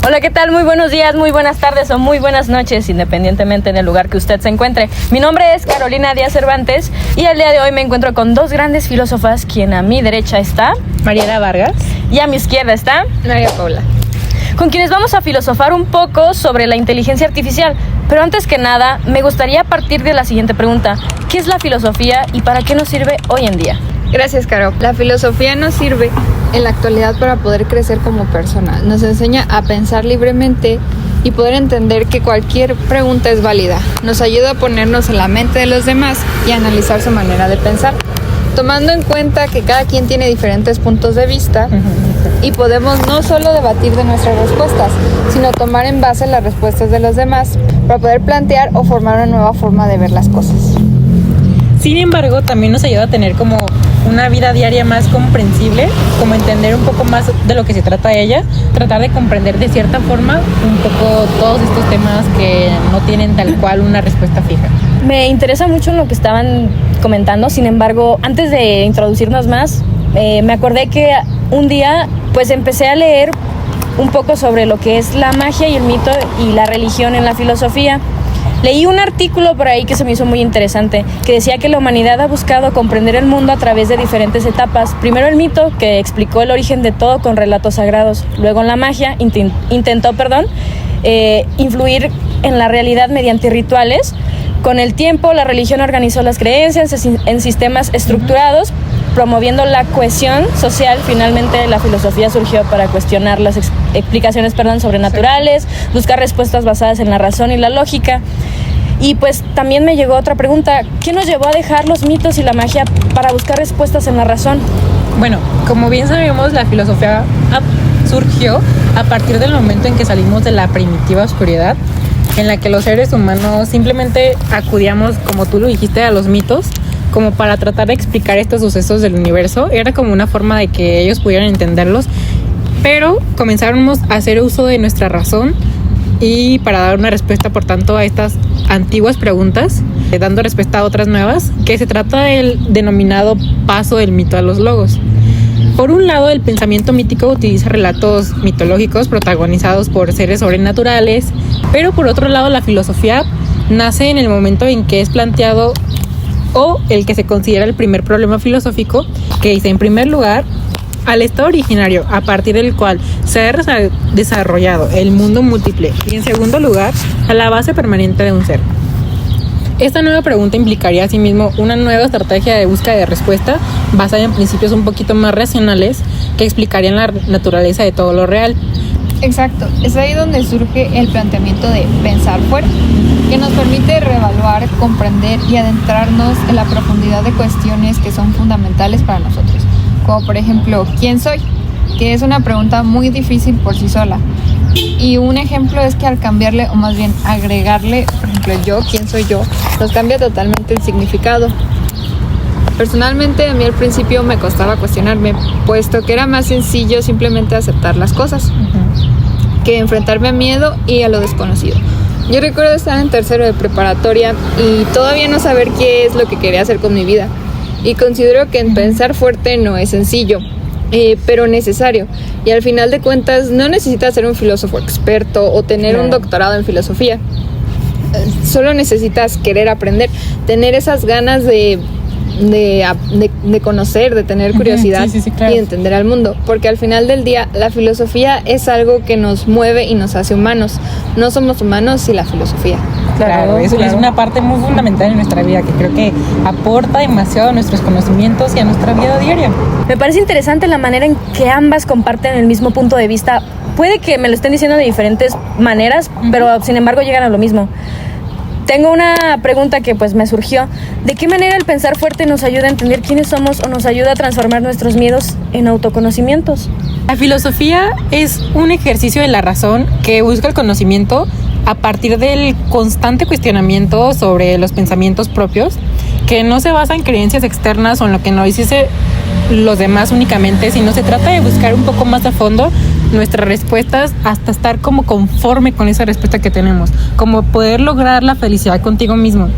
Hola, ¿qué tal? Muy buenos días, muy buenas tardes o muy buenas noches, independientemente del lugar que usted se encuentre. Mi nombre es Carolina Díaz Cervantes y el día de hoy me encuentro con dos grandes filósofas, quien a mi derecha está Mariela Vargas y a mi izquierda está María Paula, con quienes vamos a filosofar un poco sobre la inteligencia artificial. Pero antes que nada, me gustaría partir de la siguiente pregunta: ¿qué es la filosofía y para qué nos sirve hoy en día? Gracias, Caro. La filosofía nos sirve en la actualidad para poder crecer como persona. Nos enseña a pensar libremente y poder entender que cualquier pregunta es válida. Nos ayuda a ponernos en la mente de los demás y a analizar su manera de pensar, tomando en cuenta que cada quien tiene diferentes puntos de vista y podemos no solo debatir de nuestras respuestas, sino tomar en base las respuestas de los demás para poder plantear o formar una nueva forma de ver las cosas. Sin embargo, también nos ayuda a tener como una vida diaria más comprensible, como entender un poco más de lo que se trata ella, tratar de comprender de cierta forma un poco todos estos temas que no tienen tal cual una respuesta fija. Me interesa mucho lo que estaban comentando, sin embargo, antes de introducirnos más, me acordé que un día pues empecé a leer un poco sobre lo que es la magia y el mito y la religión en la filosofía. Leí un artículo por ahí que se me hizo muy interesante, que decía que la humanidad ha buscado comprender el mundo a través de diferentes etapas. Primero el mito, que explicó el origen de todo con relatos sagrados. Luego la magia intentó influir en la realidad mediante rituales. Con el tiempo, la religión organizó las creencias en sistemas estructurados, promoviendo la cohesión social. Finalmente, la filosofía surgió para cuestionar las explicaciones sobrenaturales, buscar respuestas basadas en la razón y la lógica. Y pues también me llegó otra pregunta: ¿qué nos llevó a dejar los mitos y la magia para buscar respuestas en la razón? Bueno, como bien sabemos, la filosofía surgió a partir del momento en que salimos de la primitiva oscuridad, en la que los seres humanos simplemente acudíamos, como tú lo dijiste, a los mitos, como para tratar de explicar estos sucesos del universo. Era como una forma de que ellos pudieran entenderlos, pero comenzáramos a hacer uso de nuestra razón y para dar una respuesta, por tanto, a estas antiguas preguntas, dando respuesta a otras nuevas, que se trata del denominado paso del mito a los logos. Por un lado, el pensamiento mítico utiliza relatos mitológicos protagonizados por seres sobrenaturales, pero por otro lado, la filosofía nace en el momento en que es planteado o el que se considera el primer problema filosófico, que dice, en primer lugar, al estado originario a partir del cual se ha desarrollado el mundo múltiple, y en segundo lugar, a la base permanente de un ser. Esta nueva pregunta implicaría asimismo una nueva estrategia de búsqueda de respuesta basada en principios un poquito más racionales que explicarían la naturaleza de todo lo real. Exacto, es ahí donde surge el planteamiento de pensar fuera, que nos permite reevaluar, comprender y adentrarnos en la profundidad de cuestiones que son fundamentales para nosotros, como por ejemplo, ¿quién soy?, que es una pregunta muy difícil por sí sola. Y un ejemplo es que al cambiarle, o más bien agregarle, por ejemplo, yo, ¿quién soy yo?, nos cambia totalmente el significado. Personalmente, a mí al principio me costaba cuestionarme, puesto que era más sencillo simplemente aceptar las cosas que enfrentarme a miedo y a lo desconocido. Yo recuerdo estar en tercero de preparatoria y todavía no saber qué es lo que quería hacer con mi vida. Y considero que pensar fuerte no es sencillo, pero necesario. Y al final de cuentas, no necesitas ser un filósofo experto o tener un doctorado en filosofía. Solo necesitas querer aprender, tener esas ganas de conocer, de tener curiosidad claro. Y de entender al mundo, porque al final del día la filosofía es algo que nos mueve y nos hace humanos. No somos humanos sin la filosofía. Claro, eso es una parte muy fundamental en nuestra vida, que creo que aporta demasiado a nuestros conocimientos y a nuestra vida diaria. Me parece interesante la manera en que ambas comparten el mismo punto de vista. Puede que me lo estén diciendo de diferentes maneras, pero sin embargo llegan a lo mismo. Tengo una pregunta que pues me surgió: ¿de qué manera el pensar fuerte nos ayuda a entender quiénes somos o nos ayuda a transformar nuestros miedos en autoconocimientos? La filosofía es un ejercicio de la razón que busca el conocimiento a partir del constante cuestionamiento sobre los pensamientos propios, que no se basa en creencias externas o en lo que nos dice los demás únicamente, sino se trata de buscar un poco más a fondo nuestras respuestas hasta estar como conforme con esa respuesta que tenemos, como poder lograr la felicidad contigo mismo.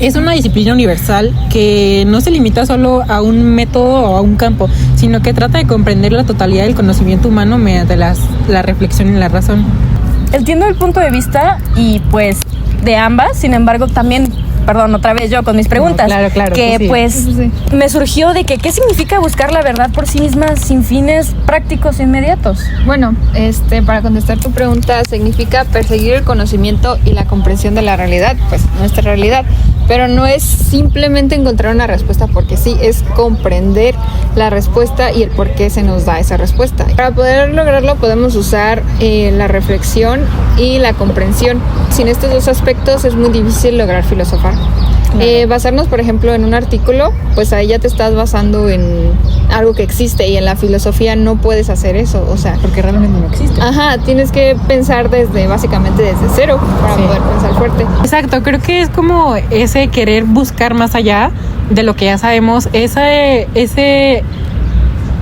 es una disciplina universal que no se limita solo a un método o a un campo, sino que trata de comprender la totalidad del conocimiento humano mediante la reflexión y la razón. Entiendo el punto de vista y pues de ambas, sin embargo también, perdón, otra vez yo con mis preguntas, Claro, que sí. pues Sí. me surgió de que qué significa buscar la verdad por sí misma sin fines prácticos e inmediatos. Bueno, para contestar tu pregunta, significa perseguir el conocimiento y la comprensión de la realidad, pues nuestra realidad, pero no es simplemente encontrar una respuesta porque sí, es comprender la respuesta y el por qué se nos da esa respuesta. Para poder lograrlo podemos usar la reflexión y la comprensión. Sin estos dos aspectos es muy difícil lograr filosofar. Basarnos, por ejemplo, en un artículo, pues ahí ya te estás basando en algo que existe, y en la filosofía no puedes hacer eso, o sea, Porque realmente no existe. ajá, tienes que pensar básicamente desde cero para Sí. poder pensar fuerte. Exacto, creo que es como ese querer buscar más allá de lo que ya sabemos, ese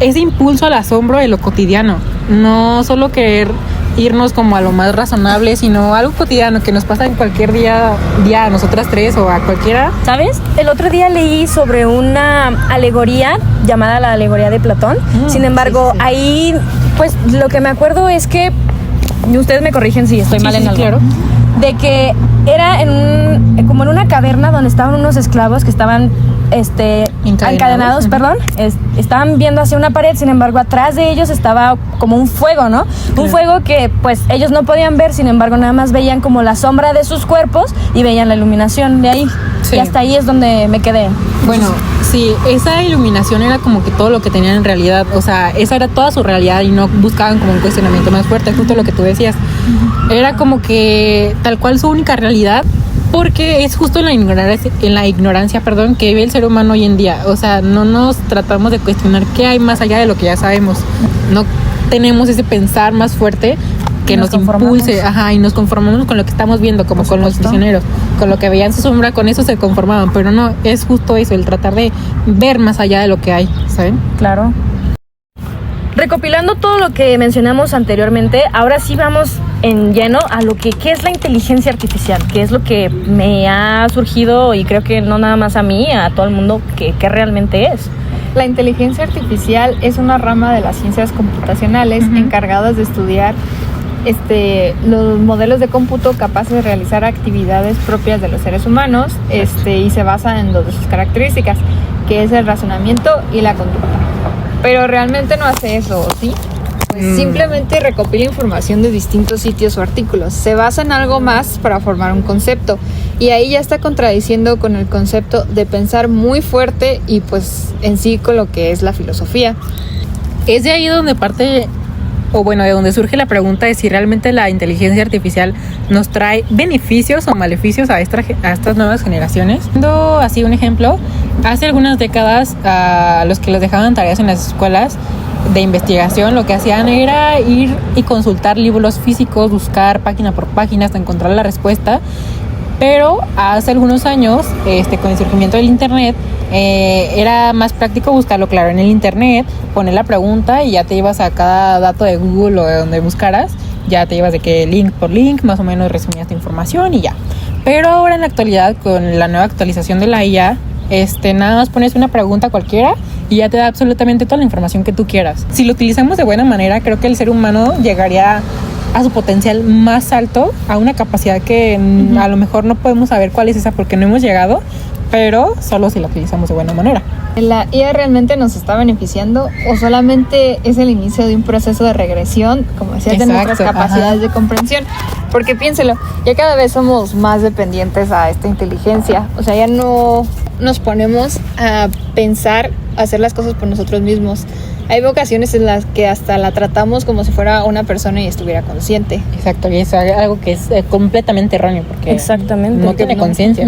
impulso al asombro de lo cotidiano, no solo querer irnos como a lo más razonable, sino algo cotidiano que nos pasa en cualquier día a nosotras tres o a cualquiera. ¿Sabes? El otro día leí sobre una alegoría llamada la alegoría de Platón. Sin embargo, sí. ahí, pues lo que me acuerdo es que, ustedes me corrigen si estoy mal en algo, claro. de que era como en una caverna donde estaban unos esclavos que estaban encadenados, estaban viendo hacia una pared. Sin embargo, atrás de ellos estaba como un fuego, ¿no? Claro. Un fuego que pues ellos no podían ver, sin embargo nada más veían como la sombra de sus cuerpos y veían la iluminación de ahí. Sí. Y hasta ahí es donde me quedé. Bueno, sí, esa iluminación era como que todo lo que tenían en realidad, o sea, esa era toda su realidad y no buscaban como un cuestionamiento más fuerte, justo lo que tú decías. Era como que tal cual su única realidad, porque es justo en la ignorancia, que vive el ser humano hoy en día. O sea, no nos tratamos de cuestionar qué hay más allá de lo que ya sabemos. No tenemos ese pensar más fuerte que nos impulse, y nos conformamos con lo que estamos viendo, como con los prisioneros, con lo que veían su sombra, con eso se conformaban, pero no, es justo eso, el tratar de ver más allá de lo que hay, ¿saben? Claro. Recopilando todo lo que mencionamos anteriormente, ahora sí vamos en lleno a lo que ¿qué es la inteligencia artificial? Que es lo que me ha surgido, y creo que no nada más a mí, a todo el mundo, que realmente es. La inteligencia artificial es una rama de las ciencias computacionales encargadas de estudiar los modelos de cómputo capaces de realizar actividades propias de los seres humanos, y se basan en dos de sus características, que es el razonamiento y la conducta. Pero realmente no hace eso, ¿sí? Pues simplemente recopila información de distintos sitios o artículos. Se basa en algo más para formar un concepto. Y ahí ya está contradiciendo con el concepto de pensar muy fuerte y pues en sí con lo que es la filosofía. Es de ahí donde parte, o bueno, de donde surge la pregunta de si realmente la inteligencia artificial nos trae beneficios o maleficios a estas nuevas generaciones. Dando así un ejemplo, hace algunas décadas a los que les dejaban tareas en las escuelas de investigación, lo que hacían era ir y consultar libros físicos, buscar página por página hasta encontrar la respuesta. Pero hace algunos años, con el surgimiento del internet, era más práctico buscarlo, claro, en el internet, poner la pregunta y ya te ibas a cada dato de Google o de donde buscaras, ya te ibas de que link por link, más o menos resumías tu información y ya. Pero ahora en la actualidad, con la nueva actualización de la IA, nada más pones una pregunta cualquiera y ya te da absolutamente toda la información que tú quieras. Si lo utilizamos de buena manera, creo que el ser humano llegaría a su potencial más alto, a una capacidad que a lo mejor no podemos saber cuál es esa porque no hemos llegado, pero solo si la utilizamos de buena manera. ¿La IA realmente nos está beneficiando o solamente es el inicio de un proceso de regresión, como decías, de nuestras capacidades de comprensión? Porque piénselo, ya cada vez somos más dependientes a esta inteligencia, o sea, ya no nos ponemos a pensar, a hacer las cosas por nosotros mismos. Hay ocasiones en las que hasta la tratamos como si fuera una persona y estuviera consciente. Exacto, y es algo que es completamente erróneo porque Exactamente, no tiene conciencia.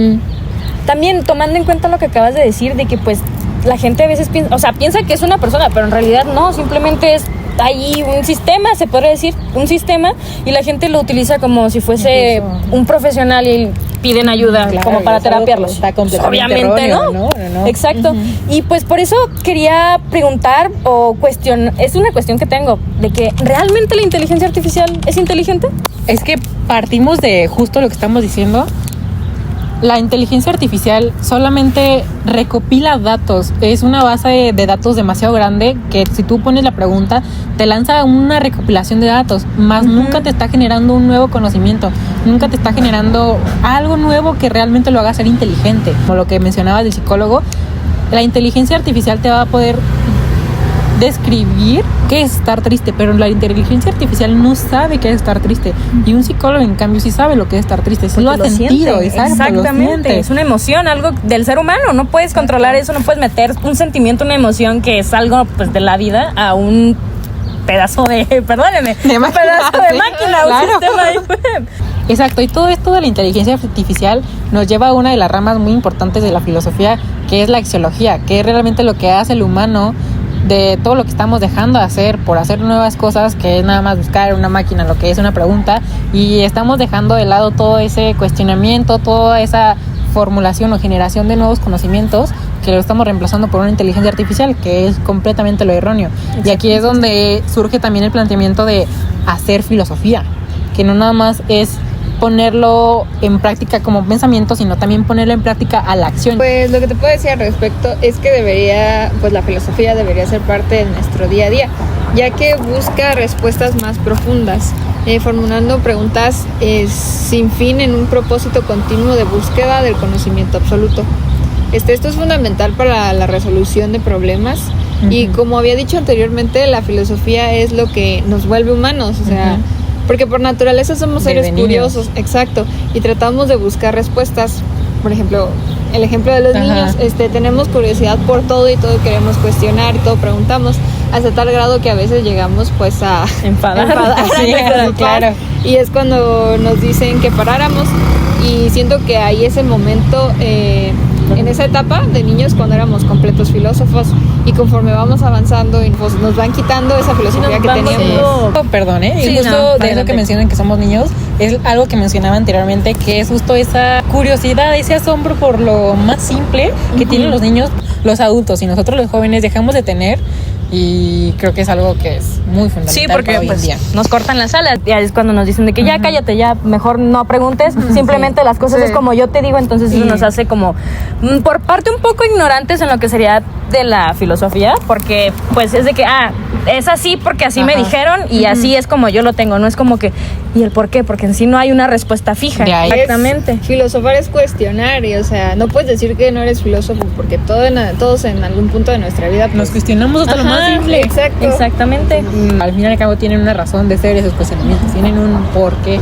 También tomando en cuenta lo que acabas de decir, de que pues la gente a veces piensa que es una persona, pero en realidad no, simplemente es ahí un sistema, se podría decir, un sistema, y la gente lo utiliza como si fuese un profesional y piden ayuda, claro, como para terapiarlos. Está completamente obviamente erróneo, no. Exacto. Y pues por eso quería preguntar o cuestionar, es una cuestión que tengo, de que ¿realmente la inteligencia artificial es inteligente? Es que partimos de justo lo que estamos diciendo, la inteligencia artificial solamente recopila datos. Es una base de datos demasiado grande que si tú pones la pregunta, te lanza una recopilación de datos, más nunca te está generando un nuevo conocimiento, nunca te está generando algo nuevo que realmente lo haga ser inteligente. Como lo que mencionabas del psicólogo, la inteligencia artificial te va a poder describir qué es estar triste, pero la inteligencia artificial no sabe qué es estar triste, y un psicólogo en cambio sí sabe lo que es estar triste, sí lo ha sentido. Exactamente, es una emoción, algo del ser humano, no puedes controlar eso, no puedes meter un sentimiento, una emoción que es algo pues de la vida a un pedazo de, perdóneme, un pedazo de máquina, claro. Un sistema de web. Exacto, y todo esto de la inteligencia artificial nos lleva a una de las ramas muy importantes de la filosofía, que es la axiología, que es realmente lo que hace el humano de todo lo que estamos dejando de hacer por hacer nuevas cosas, que es nada más buscar una máquina lo que es una pregunta, y estamos dejando de lado todo ese cuestionamiento, toda esa formulación o generación de nuevos conocimientos, que lo estamos reemplazando por una inteligencia artificial, que es completamente lo erróneo. Y aquí es donde surge también el planteamiento de hacer filosofía, que no nada más es ponerlo en práctica como pensamiento, sino también ponerlo en práctica a la acción. Pues lo que te puedo decir al respecto es que la filosofía debería ser parte de nuestro día a día, ya que busca respuestas más profundas, formulando preguntas sin fin en un propósito continuo de búsqueda del conocimiento absoluto. Esto es fundamental para la resolución de problemas, y como había dicho anteriormente, la filosofía es lo que nos vuelve humanos, o sea, porque por naturaleza somos seres curiosos, exacto, y tratamos de buscar respuestas. Por ejemplo, el ejemplo de los niños, tenemos curiosidad por todo y todo queremos cuestionar y todo preguntamos, hasta tal grado que a veces llegamos pues a enfadar sí, claro. Y es cuando nos dicen que paráramos, y siento que hay ese momento en esa etapa de niños cuando éramos completos filósofos, y conforme vamos avanzando y pues nos van quitando esa filosofía que teníamos. Perdón, Sí, y justo de eso que mencionan que somos niños, es algo que mencionaba anteriormente, que es justo esa curiosidad, ese asombro por lo más simple que tienen los niños, los adultos y nosotros los jóvenes dejamos de tener. Y creo que es algo que es muy fundamental. Sí, porque para hoy en día. Nos cortan las alas. Ya es cuando nos dicen de que ya cállate, ya mejor no preguntes. Simplemente las cosas es como yo te digo. Entonces eso nos hace como, por parte un poco ignorantes en lo que sería de la filosofía. Porque pues es de que, es así porque así me dijeron y así es como yo lo tengo. No es como que, ¿y el por qué? Porque en sí no hay una respuesta fija. Exactamente. Filosofar es cuestionar, y o sea, no puedes decir que no eres filósofo, porque todos en algún punto de nuestra vida pues, nos cuestionamos hasta lo más simple. Exacto. Exactamente. Al fin y al cabo tienen una razón de ser esos cuestionamientos, tienen un porqué.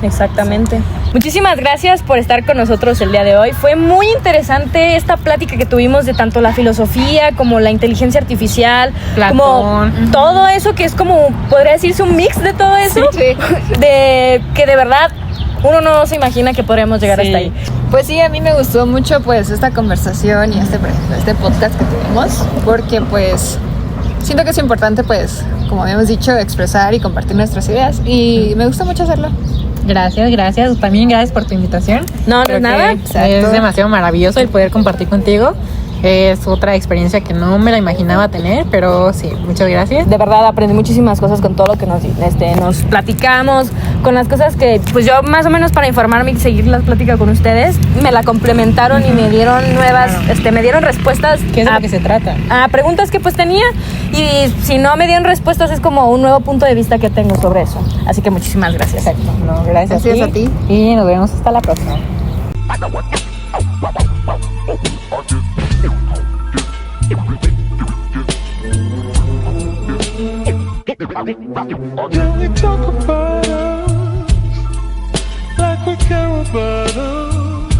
Exactamente. Muchísimas gracias por estar con nosotros el día de hoy. Fue muy interesante esta plática que tuvimos de tanto la filosofía como la inteligencia artificial, Platón, como todo eso que es como, podría decirse un mix de todo eso, de que de verdad uno no se imagina que podríamos llegar hasta ahí. Pues sí, a mí me gustó mucho pues esta conversación y este podcast que tuvimos, porque pues siento que es importante pues, como habíamos dicho, expresar y compartir nuestras ideas, y me gusta mucho hacerlo. Gracias. También gracias por tu invitación. No es nada. Es demasiado maravilloso el poder compartir contigo. Es otra experiencia que no me la imaginaba tener, pero sí, muchas gracias. De verdad aprendí muchísimas cosas con todo lo que nos platicamos, con las cosas que pues yo más o menos para informarme y seguir la plática con ustedes, me la complementaron y me dieron nuevas, me dieron respuestas. ¿Qué es de lo que se trata? A preguntas que pues tenía, y si no me dieron respuestas es como un nuevo punto de vista que tengo sobre eso. Así que muchísimas gracias. Exacto. No, gracias a ti. Y nos vemos hasta la próxima. Can we talk about us like we care about us?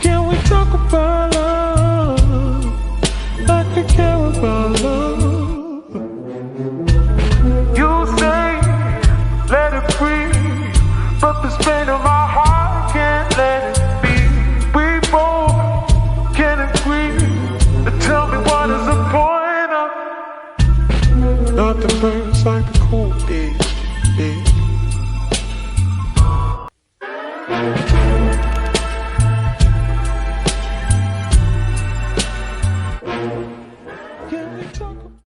Can we talk about us like we care about love? You say let it breathe, but this pain of my heart can't let it be. We both can agree. Tell me what is the point of not the first like the cool days.